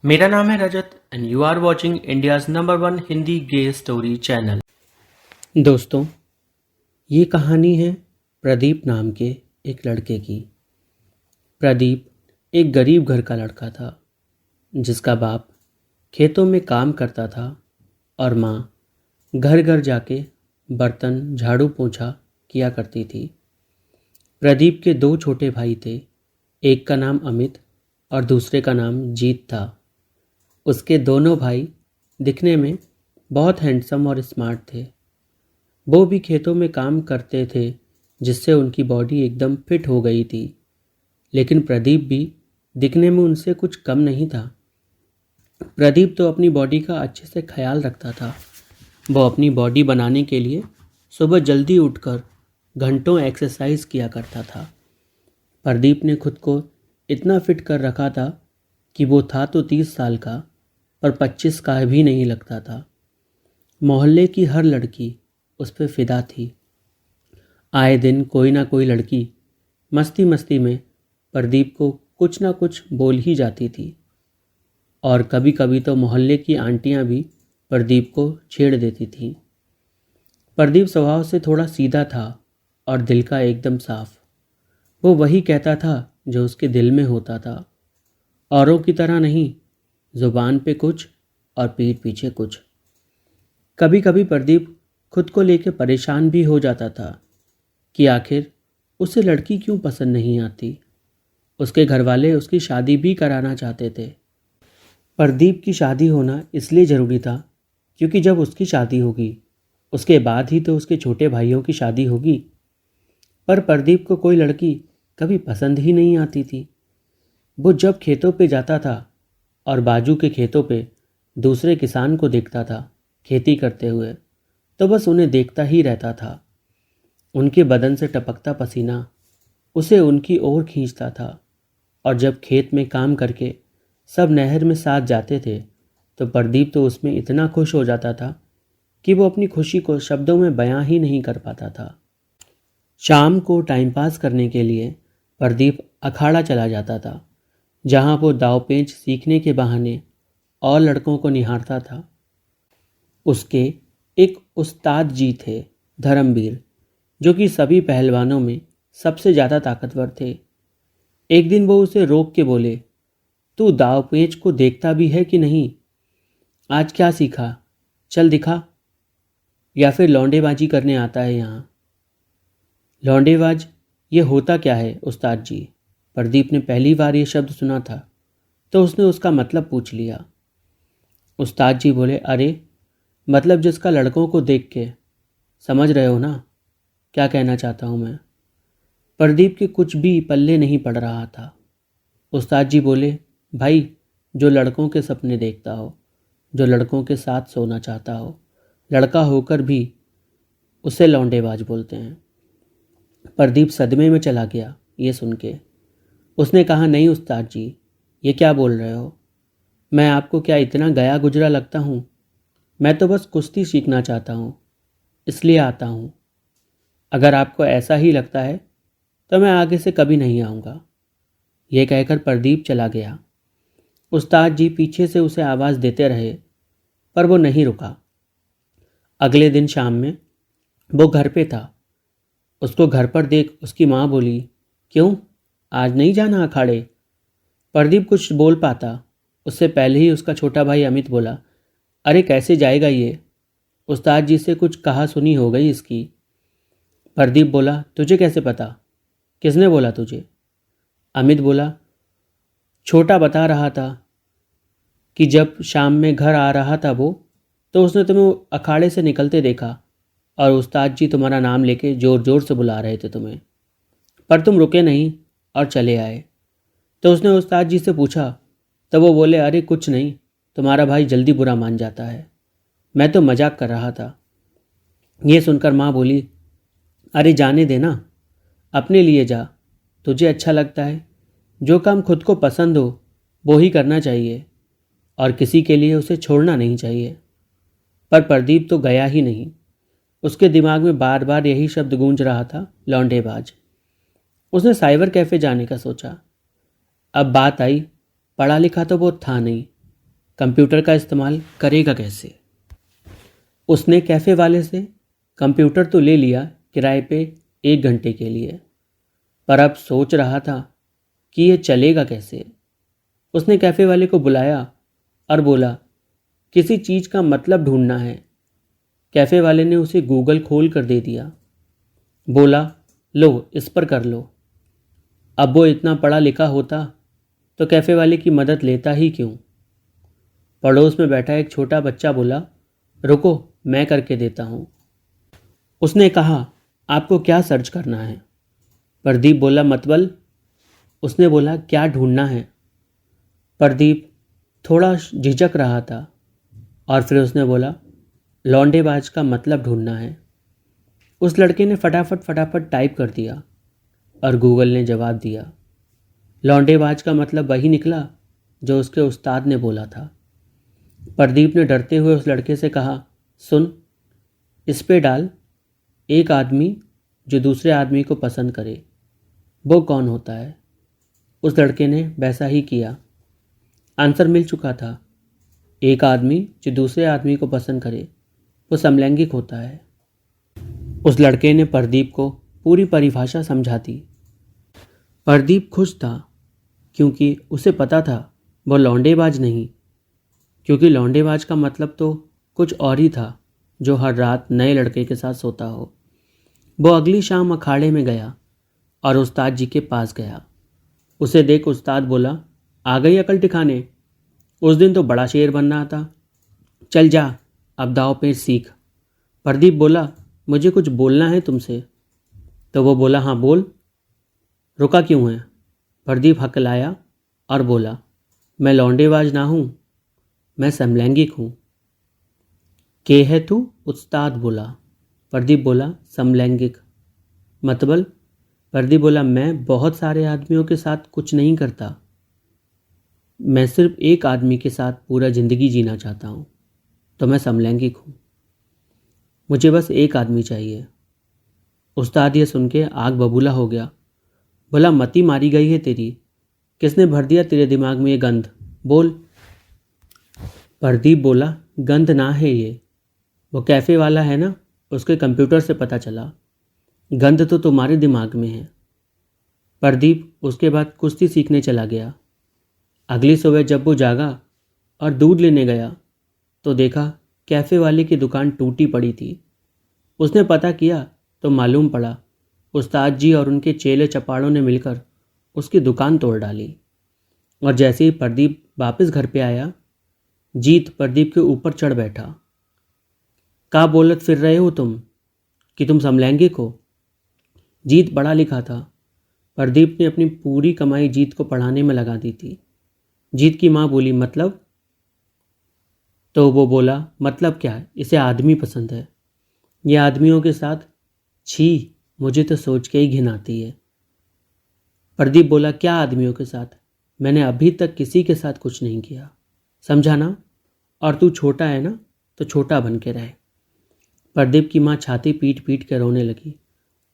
मेरा नाम है Rajat and you are watching India's number one Hindi gay story channel. दोस्तों, ये कहानी है प्रदीप नाम के एक लड़के की। प्रदीप एक गरीब घर का लड़का था जिसका बाप खेतों में काम करता था और माँ घर घर जाके बर्तन झाड़ू पोंछा किया करती थी। प्रदीप के दो छोटे भाई थे, एक का नाम अमित और दूसरे का नाम जीत था। उसके दोनों भाई दिखने में बहुत हैंडसम और स्मार्ट थे। वो भी खेतों में काम करते थे जिससे उनकी बॉडी एकदम फिट हो गई थी। लेकिन प्रदीप भी दिखने में उनसे कुछ कम नहीं था। प्रदीप तो अपनी बॉडी का अच्छे से ख्याल रखता था। वो अपनी बॉडी बनाने के लिए सुबह जल्दी उठकर घंटों एक्सरसाइज किया करता था। प्रदीप ने खुद को इतना फिट कर रखा था कि वो था तो 30 साल का, पर 25 का भी नहीं लगता था। मोहल्ले की हर लड़की उस पर फिदा थी। आए दिन कोई ना कोई लड़की मस्ती मस्ती में प्रदीप को कुछ ना कुछ बोल ही जाती थी और कभी कभी तो मोहल्ले की आंटियां भी प्रदीप को छेड़ देती थीं। प्रदीप स्वभाव से थोड़ा सीधा था और दिल का एकदम साफ। वो वही कहता था जो उसके दिल में होता था, औरों की तरह नहीं, जुबान पे कुछ और पीठ पीछे कुछ। कभी कभी प्रदीप खुद को लेकर परेशान भी हो जाता था कि आखिर उसे लड़की क्यों पसंद नहीं आती। उसके घर वाले उसकी शादी भी कराना चाहते थे। प्रदीप की शादी होना इसलिए ज़रूरी था क्योंकि जब उसकी शादी होगी उसके बाद ही तो उसके छोटे भाइयों की शादी होगी। पर प्रदीप को कोई लड़की कभी पसंद ही नहीं आती थी। वो जब खेतों पे जाता था और बाजू के खेतों पे दूसरे किसान को देखता था खेती करते हुए, तो बस उन्हें देखता ही रहता था। उनके बदन से टपकता पसीना उसे उनकी ओर खींचता था और जब खेत में काम करके सब नहर में साथ जाते थे तो प्रदीप तो उसमें इतना खुश हो जाता था कि वो अपनी खुशी को शब्दों में बयां ही नहीं कर पाता था। शाम को टाइम पास करने के लिए प्रदीप अखाड़ा चला जाता था, जहाँ वो दांवपेच सीखने के बहाने और लड़कों को निहारता था। उसके एक उस्ताद जी थे, धर्मवीर, जो कि सभी पहलवानों में सबसे ज़्यादा ताकतवर थे। एक दिन वो उसे रोक के बोले, तू दांवपेच को देखता भी है कि नहीं? आज क्या सीखा? चल दिखा। या फिर लौंडेबाजी करने आता है यहाँ? लौंडेबाज ये होता क्या है उस्ताद जी? प्रदीप ने पहली बार ये शब्द सुना था तो उसने उसका मतलब पूछ लिया। उस्ताद जी बोले, अरे मतलब जिसका लड़कों को देख के, समझ रहे हो ना क्या कहना चाहता हूँ मैं? प्रदीप के कुछ भी पल्ले नहीं पड़ रहा था। उस्ताद जी बोले, भाई जो लड़कों के सपने देखता हो, जो लड़कों के साथ सोना चाहता हो, लड़का होकर भी उसे लौंडेबाज बोलते हैं। प्रदीप सदमे में चला गया ये सुन के। उसने कहा, नहीं उस्ताद जी, ये क्या बोल रहे हो? मैं आपको क्या इतना गया गुजरा लगता हूँ? मैं तो बस कुश्ती सीखना चाहता हूँ, इसलिए आता हूँ। अगर आपको ऐसा ही लगता है तो मैं आगे से कभी नहीं आऊँगा। यह कहकर प्रदीप चला गया। उस्ताद जी पीछे से उसे आवाज़ देते रहे पर वो नहीं रुका। अगले दिन शाम में वो घर पे था। उसको घर पर देख उसकी माँ बोली, क्यों आज नहीं जाना अखाड़े? प्रदीप कुछ बोल पाता उससे पहले ही उसका छोटा भाई अमित बोला, अरे कैसे जाएगा ये? उस्ताद जी से कुछ कहा सुनी हो गई इसकी। प्रदीप बोला, तुझे कैसे पता? किसने बोला तुझे? अमित बोला, छोटा बता रहा था कि जब शाम में घर आ रहा था वो, तो उसने तुम्हें अखाड़े से निकलते देखा और उस्ताद जी तुम्हारा नाम लेके ज़ोर ज़ोर से बुला रहे थे तुम्हें, पर तुम रुके नहीं और चले आए। तो उसने उस्ताद जी से पूछा तो वो बोले, अरे कुछ नहीं, तुम्हारा भाई जल्दी बुरा मान जाता है, मैं तो मजाक कर रहा था। ये सुनकर माँ बोली, अरे जाने देना, अपने लिए जा, तुझे अच्छा लगता है, जो काम खुद को पसंद हो वो ही करना चाहिए और किसी के लिए उसे छोड़ना नहीं चाहिए। पर प्रदीप तो गया ही नहीं। उसके दिमाग में बार बार यही शब्द गूंज रहा था, लौंडेबाज। उसने साइबर कैफ़े जाने का सोचा। अब बात आई, पढ़ा लिखा तो वो था नहीं, कंप्यूटर का इस्तेमाल करेगा कैसे। उसने कैफ़े वाले से कंप्यूटर तो ले लिया किराए पे 1 घंटे के लिए, पर अब सोच रहा था कि ये चलेगा कैसे। उसने कैफ़े वाले को बुलाया और बोला किसी चीज़ का मतलब ढूंढना है। कैफ़े वाले ने उसे गूगल खोल कर दे दिया। बोला लो इस पर कर लो। अब वो इतना पढ़ा लिखा होता तो कैफ़े वाले की मदद लेता ही क्यों। पड़ोस में बैठा एक छोटा बच्चा बोला रुको मैं करके देता हूँ। उसने कहा आपको क्या सर्च करना है। प्रदीप बोला मतबल। उसने बोला क्या ढूंढना है। प्रदीप थोड़ा झिझक रहा था और फिर उसने बोला लौंडेबाज का मतलब ढूंढना है। उस लड़के ने फटाफट टाइप कर दिया और गूगल ने जवाब दिया। लौंडेबाज का मतलब वही निकला जो उसके उस्ताद ने बोला था। प्रदीप ने डरते हुए उस लड़के से कहा सुन, इस पे डाल एक आदमी जो दूसरे आदमी को पसंद करे वो कौन होता है। उस लड़के ने वैसा ही किया। आंसर मिल चुका था। एक आदमी जो दूसरे आदमी को पसंद करे वो समलैंगिक होता है। उस लड़के ने प्रदीप को पूरी परिभाषा समझा दी। प्रदीप खुश था क्योंकि उसे पता था वो लौंडेबाज नहीं, क्योंकि लौंडेबाज का मतलब तो कुछ और ही था जो हर रात नए लड़के के साथ सोता हो। वो अगली शाम अखाड़े में गया और उस्ताद जी के पास गया। उसे देख उस्ताद बोला आ गई अकल ठिकाने, उस दिन तो बड़ा शेर बनना था, चल जा अब दाव पेच सीख। प्रदीप बोला मुझे कुछ बोलना है तुमसे। तो वो बोला हाँ बोल। रुका क्यों है। प्रदीप हकलाया और बोला मैं लौंडेबाज ना हूँ, मैं समलैंगिक हूँ। के है तू। उस्ताद बोला। प्रदीप बोला समलैंगिक। मतबल। प्रदीप बोला मैं बहुत सारे आदमियों के साथ कुछ नहीं करता, मैं सिर्फ एक आदमी के साथ पूरा ज़िंदगी जीना चाहता हूँ, तो मैं समलैंगिक हूँ। मुझे बस एक आदमी चाहिए। उस्ताद ये सुन के आग बबूला हो गया। बोला मती मारी गई है तेरी, किसने भर दिया तेरे दिमाग में ये गंध, बोल। प्रदीप बोला गंध ना है ये, वो कैफ़े वाला है ना, उसके कंप्यूटर से पता चला। गंध तो तुम्हारे दिमाग में है। प्रदीप उसके बाद कुश्ती सीखने चला गया। अगली सुबह जब वो जागा और दूध लेने गया तो देखा कैफ़े वाले की दुकान टूटी पड़ी थी। उसने पता किया तो मालूम पड़ा उस्ताद जी और उनके चेले चपाड़ों ने मिलकर उसकी दुकान तोड़ डाली। और जैसे ही प्रदीप वापस घर पे आया, जीत प्रदीप के ऊपर चढ़ बैठा। का बोलत फिर रहे हो तुम कि तुम समलैंगिक हो। जीत पढ़ा लिखा था। प्रदीप ने अपनी पूरी कमाई जीत को पढ़ाने में लगा दी थी। जीत की माँ बोली मतलब। तो वो बोला मतलब क्या है, इसे आदमी पसंद है, ये आदमियों के साथ, छी मुझे तो सोच के ही घिन आती है। प्रदीप बोला क्या आदमियों के साथ, मैंने अभी तक किसी के साथ कुछ नहीं किया, समझा ना, और तू छोटा है ना तो छोटा बन के रहे। प्रदीप की माँ छाती पीट पीट के रोने लगी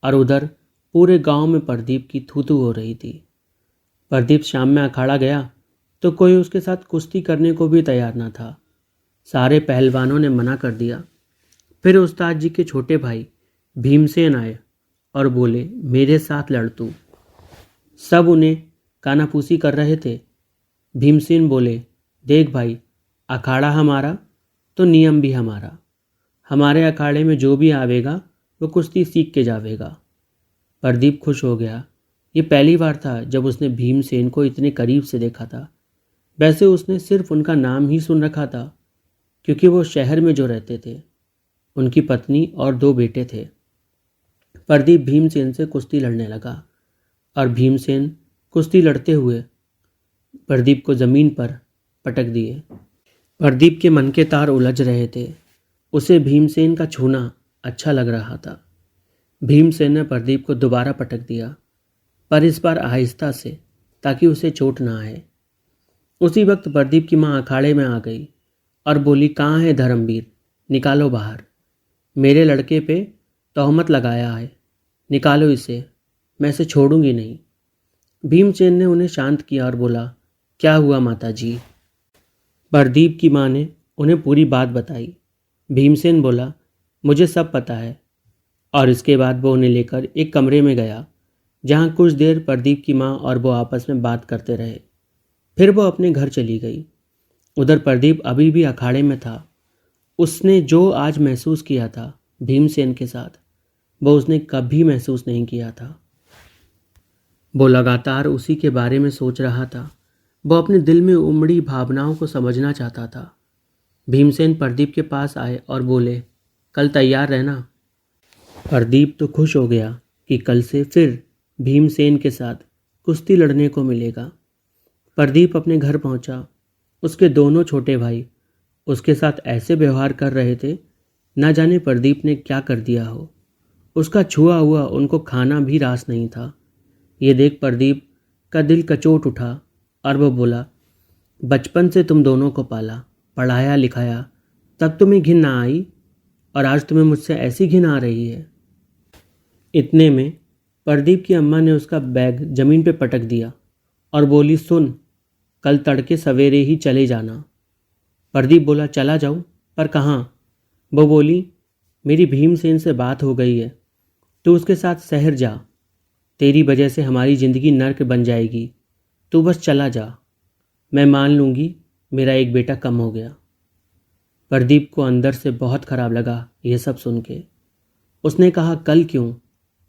और उधर पूरे गांव में प्रदीप की थू थू हो रही थी। प्रदीप शाम में अखाड़ा गया तो कोई उसके साथ कुश्ती करने को भी तैयार ना था। सारे पहलवानों ने मना कर दिया। फिर उस्ताद जी के छोटे भाई भीमसेन आए और बोले मेरे साथ लड़ तू। सब उन्हें कानाफूसी कर रहे थे। भीमसेन बोले देख भाई, अखाड़ा हमारा तो नियम भी हमारा, हमारे अखाड़े में जो भी आवेगा वो कुश्ती सीख के जावेगा। प्रदीप खुश हो गया। ये पहली बार था जब उसने भीमसेन को इतने करीब से देखा था। वैसे उसने सिर्फ उनका नाम ही सुन रखा था, क्योंकि वो शहर में जो रहते थे, उनकी पत्नी और 2 बेटे थे। प्रदीप भीमसेन से कुश्ती लड़ने लगा और भीमसेन कुश्ती लड़ते हुए प्रदीप को ज़मीन पर पटक दिए। प्रदीप के मन के तार उलझ रहे थे। उसे भीमसेन का छूना अच्छा लग रहा था। भीमसेन ने प्रदीप को दोबारा पटक दिया, पर इस बार आहिस्ता से, ताकि उसे चोट ना आए। उसी वक्त प्रदीप की माँ अखाड़े में आ गई और बोली कहाँ है धर्मवीर, निकालो बाहर, मेरे लड़के पे तोहमत लगाया है, निकालो इसे, मैं इसे छोड़ूंगी नहीं। भीमसेन ने उन्हें शांत किया और बोला क्या हुआ माता जी। प्रदीप की माँ ने उन्हें पूरी बात बताई। भीमसेन बोला, मुझे सब पता है। और इसके बाद वो उन्हें लेकर एक कमरे में गया, जहाँ कुछ देर प्रदीप की माँ और वो आपस में बात करते रहे। फिर वो अपने घर चली गई। उधर प्रदीप अभी भी अखाड़े में था। उसने जो आज महसूस किया था भीमसेन के साथ, वो उसने कभी महसूस नहीं किया था। वो लगातार उसी के बारे में सोच रहा था। वो अपने दिल में उमड़ी भावनाओं को समझना चाहता था। भीमसेन प्रदीप के पास आए और बोले, कल तैयार रहना। प्रदीप तो खुश हो गया कि कल से फिर भीमसेन के साथ कुश्ती लड़ने को मिलेगा। प्रदीप अपने घर पहुंचा। उसके दोनों छोटे भाई उसके साथ ऐसे व्यवहार कर रहे थे, ना जाने प्रदीप ने क्या कर दिया हो। उसका छुआ हुआ उनको खाना भी रास नहीं था। ये देख प्रदीप का दिल कचोट उठा और वो बोला, बचपन से तुम दोनों को पाला, पढ़ाया लिखाया, तब तुम्हें घिन ना आई, और आज तुम्हें मुझसे ऐसी घिन आ रही है। इतने में प्रदीप की अम्मा ने उसका बैग जमीन पे पटक दिया और बोली, सुन, कल तड़के सवेरे ही चले जाना। प्रदीप बोला, चला जाऊं, पर कहाँ? वो बोली, मेरी भीमसेन से बात हो गई है, तू उसके साथ शहर जा। तेरी वजह से हमारी ज़िंदगी नर्क बन जाएगी, तू बस चला जा। मैं मान लूँगी मेरा एक बेटा कम हो गया। प्रदीप को अंदर से बहुत खराब लगा ये सब सुन के। उसने कहा, कल क्यों,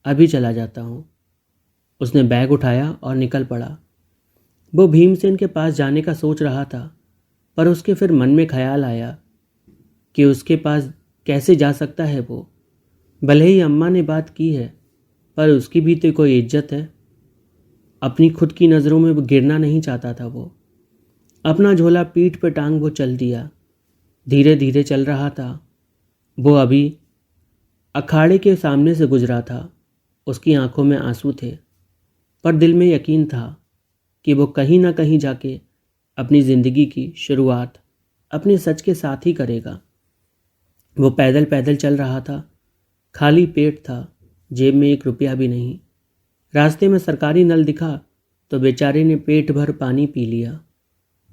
अभी चला जाता हूँ। उसने बैग उठाया और निकल पड़ा। वो भीमसेन के पास जाने का सोच रहा था, पर उसके फिर मन में ख्याल आया कि उसके पास कैसे जा सकता है वो। भले ही अम्मा ने बात की है, पर उसकी भी तो कोई इज्जत है। अपनी खुद की नज़रों में वो गिरना नहीं चाहता था। वो अपना झोला पीठ पर टांग वो चल दिया। धीरे धीरे चल रहा था। वो अभी अखाड़े के सामने से गुजरा था। उसकी आंखों में आंसू थे, पर दिल में यकीन था कि वो कहीं ना कहीं जाके अपनी ज़िंदगी की शुरुआत अपने सच के साथ ही करेगा। वो पैदल पैदल चल रहा था। खाली पेट था, जेब में एक रुपया भी नहीं। रास्ते में सरकारी नल दिखा तो बेचारे ने पेट भर पानी पी लिया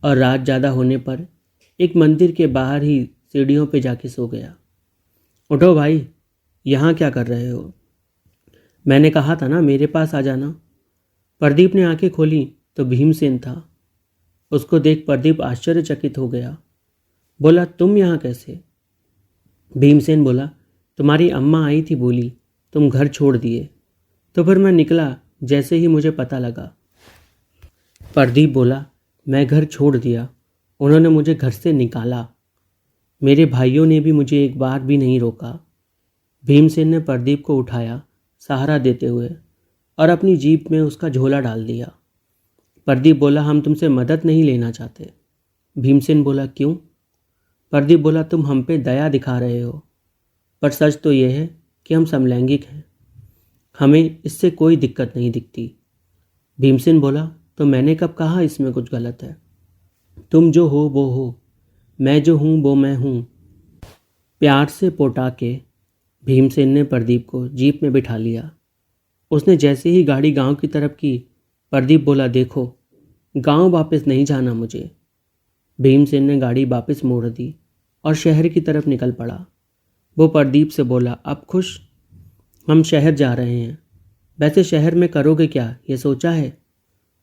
और रात ज़्यादा होने पर एक मंदिर के बाहर ही सीढ़ियों पे जाके सो गया। उठो भाई, यहाँ क्या कर रहे हो? मैंने कहा था ना मेरे पास आ जाना। प्रदीप ने आंखें खोली तो भीमसेन था। उसको देख प्रदीप आश्चर्यचकित हो गया। बोला, तुम यहाँ कैसे? भीमसेन बोला, तुम्हारी अम्मा आई थी, बोली तुम घर छोड़ दिए, तो फिर मैं निकला जैसे ही मुझे पता लगा। प्रदीप बोला, मैं घर छोड़ दिया, उन्होंने मुझे घर से निकाला। मेरे भाइयों ने भी मुझे एक बार भी नहीं रोका। भीमसेन ने प्रदीप को उठाया सहारा देते हुए और अपनी जीप में उसका झोला डाल दिया। प्रदीप बोला, हम तुमसे मदद नहीं लेना चाहते। भीमसेन बोला, क्यों? प्रदीप बोला, तुम हम पे दया दिखा रहे हो, पर सच तो यह है कि हम समलैंगिक हैं। हमें इससे कोई दिक्कत नहीं दिखती। भीमसेन बोला, तो मैंने कब कहा इसमें कुछ गलत है? तुम जो हो वो हो, मैं जो हूँ वो मैं हूँ। प्यार से पोटा के भीमसेन ने प्रदीप को जीप में बिठा लिया। उसने जैसे ही गाड़ी गांव की तरफ की, प्रदीप बोला, देखो, गांव वापस नहीं जाना मुझे। भीमसेन ने गाड़ी वापस मोड़ दी और शहर की तरफ निकल पड़ा। वो प्रदीप से बोला, अब खुश? हम शहर जा रहे हैं। वैसे शहर में करोगे क्या, ये सोचा है?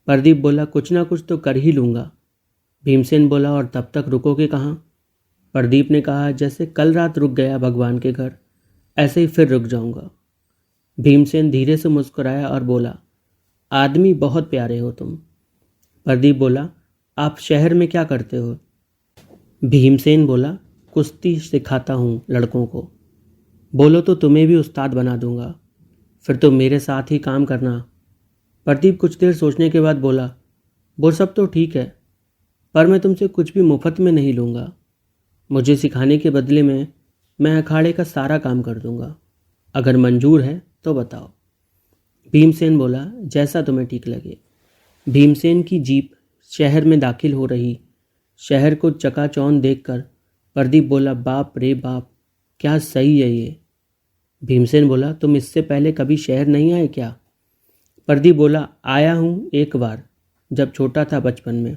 प्रदीप बोला, कुछ ना कुछ तो कर ही लूँगा। भीमसेन बोला, और तब तक रुकोगे कहाँ? प्रदीप ने कहा, जैसे कल रात रुक गया भगवान के घर, ऐसे ही फिर रुक जाऊँगा। भीमसेन धीरे से मुस्कुराया और बोला, आदमी बहुत प्यारे हो तुम। प्रदीप बोला, आप शहर में क्या करते हो? भीमसेन बोला, कुश्ती सिखाता हूँ लड़कों को। बोलो तो तुम्हें भी उस्ताद बना दूंगा, फिर तुम मेरे साथ ही काम करना। प्रदीप कुछ देर सोचने के बाद बोला, वो सब तो ठीक है, पर मैं तुमसे कुछ भी मुफ्त में नहीं लूँगा। मुझे सिखाने के बदले में मैं अखाड़े का सारा काम कर दूंगा। अगर मंजूर है तो बताओ। भीमसेन बोला, जैसा तुम्हें ठीक लगे। भीमसेन की जीप शहर में दाखिल हो रही। शहर को चकाचौंध देखकर प्रदीप बोला, बाप रे बाप, क्या सही है ये। भीमसेन बोला, तुम इससे पहले कभी शहर नहीं आए क्या? प्रदीप बोला, आया हूँ एक बार, जब छोटा था बचपन में।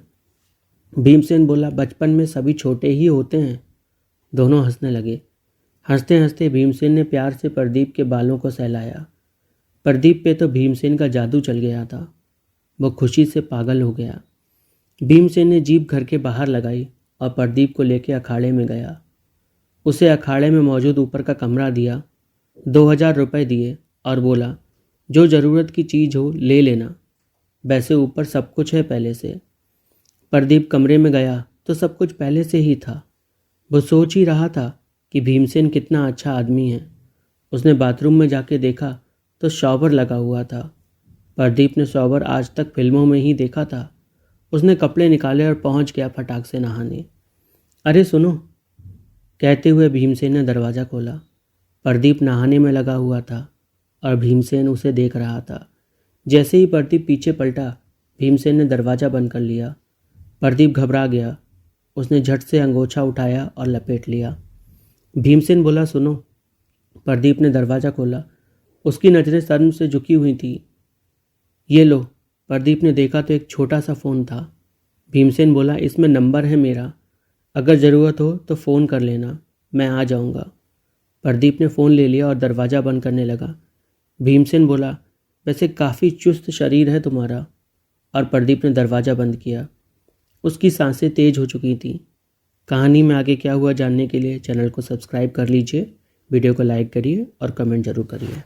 भीमसेन बोला, बचपन में सभी छोटे ही होते हैं। दोनों हंसने लगे। हंसते हंसते भीमसेन ने प्यार से प्रदीप के बालों को सहलाया। प्रदीप पे तो भीमसेन का जादू चल गया था। वो खुशी से पागल हो गया। भीमसेन ने जीप घर के बाहर लगाई और प्रदीप को लेकर अखाड़े में गया। उसे अखाड़े में मौजूद ऊपर का कमरा दिया, 2000 रुपये दिए और बोला, जो ज़रूरत की चीज़ हो ले लेना, वैसे ऊपर सब कुछ है पहले से। प्रदीप कमरे में गया तो सब कुछ पहले से ही था। वो सोच ही रहा था कि भीमसेन कितना अच्छा आदमी है। उसने बाथरूम में जाके देखा तो शॉवर लगा हुआ था। प्रदीप ने शॉवर आज तक फिल्मों में ही देखा था। उसने कपड़े निकाले और पहुंच गया फटाक से नहाने। अरे सुनो, कहते हुए भीमसेन ने दरवाज़ा खोला। प्रदीप नहाने में लगा हुआ था और भीमसेन उसे देख रहा था। जैसे ही प्रदीप पीछे पलटा, भीमसेन ने दरवाज़ा बंद कर लिया। प्रदीप घबरा गया। उसने झट से अंगोछा उठाया और लपेट लिया। भीमसेन बोला, सुनो। प्रदीप ने दरवाज़ा खोला। उसकी नज़रें शर्म से झुकी हुई थी। ये लो। प्रदीप ने देखा तो एक छोटा सा फ़ोन था। भीमसेन बोला, इसमें नंबर है मेरा, अगर ज़रूरत हो तो फ़ोन कर लेना, मैं आ जाऊंगा। प्रदीप ने फ़ोन ले लिया और दरवाज़ा बंद करने लगा। भीमसेन बोला, वैसे काफ़ी चुस्त शरीर है तुम्हारा। और प्रदीप ने दरवाज़ा बंद किया। उसकी सांसें तेज हो चुकी थीं। कहानी में आगे क्या हुआ जानने के लिए चैनल को सब्सक्राइब कर लीजिए, वीडियो को लाइक करिए और कमेंट ज़रूर करिए।